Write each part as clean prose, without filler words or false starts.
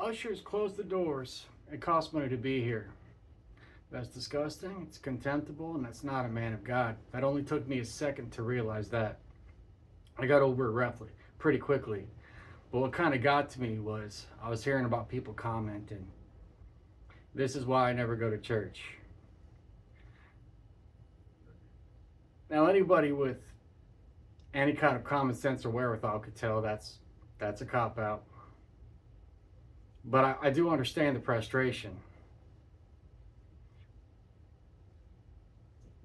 Usher's closed the doors. It costs money to be here. That's disgusting, it's contemptible, and that's not a man of God. That only took me a second to realize that. I got over it roughly, pretty quickly. But what kind of got to me was I was hearing about people commenting, this is why I never go to church. Now, anybody with any kind of common sense or wherewithal could tell that's a cop out. But I do understand the frustration.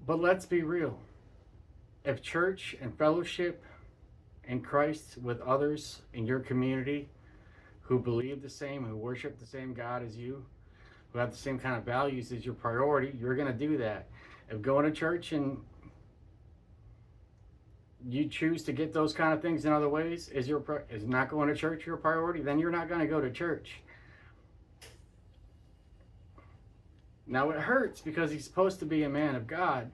But let's be real. If church and fellowship in Christ with others in your community who believe the same, who worship the same God as you, who have the same kind of values as your priority, you're going to do that. If going to church and you choose to get those kind of things in other ways is not going to church your priority, then you're not going to go to church. Now it hurts because he's supposed to be a man of God,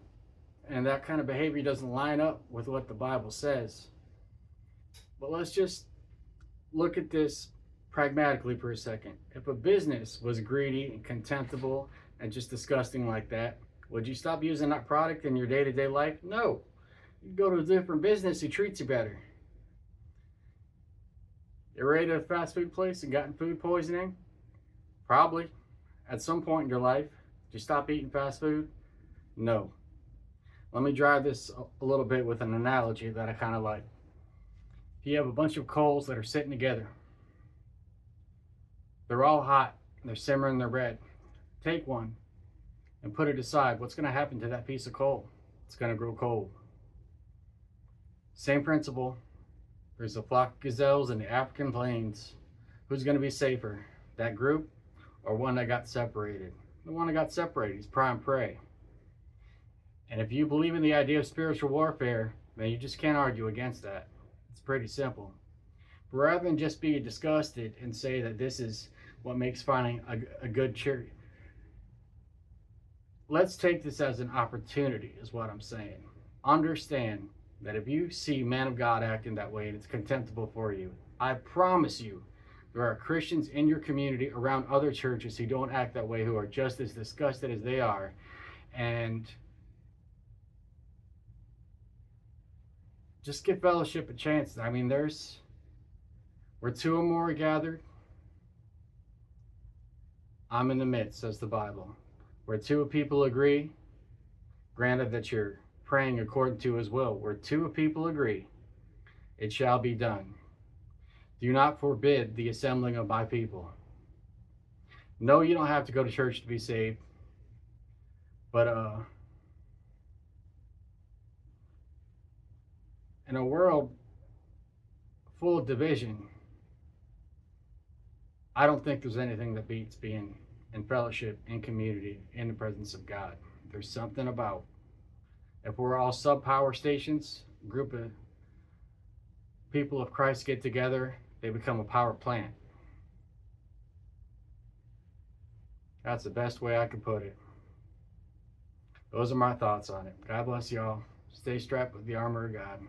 and that kind of behavior doesn't line up with what the Bible says. But let's just look at this pragmatically for a second. If a business was greedy and contemptible and just disgusting like that, would you stop using that product in your day-to-day life? No. You go to a different business who treats you better. You ever ate at a fast food place and gotten food poisoning? Probably. At some point in your life. Did you stop eating fast food? No. Let me drive this a little bit with an analogy that I kind of like. If you have a bunch of coals that are sitting together, they're all hot, they're simmering, they're red. Take one and put it aside. What's going to happen to that piece of coal? It's going to grow cold. Same principle. There's a flock of gazelles in the African plains. Who's going to be safer? That group or one that got separated? The one that got separated is prime prey. And if you believe in the idea of spiritual warfare, then you just can't argue against that. It's pretty simple. But rather than just be disgusted and say that this is what makes finding a good church, let's take this as an opportunity, is what I'm saying. Understand that if you see man of God acting that way and it's contemptible for you, I promise you there are Christians in your community around other churches who don't act that way, who are just as disgusted as they are. And just give fellowship a chance. I mean, where two or more are gathered, I'm in the midst, says the Bible. Where two people agree, granted that you're praying according to his will, where two people agree, it shall be done. Do not forbid the assembling of my people. No, you don't have to go to church to be saved. But in a world full of division, I don't think there's anything that beats being in fellowship, in community, in the presence of God. There's something about, if we're all sub-power stations, a group of people of Christ get together, they become a power plant. That's the best way I could put it. Those are my thoughts on it. God bless y'all. Stay strapped with the armor of God.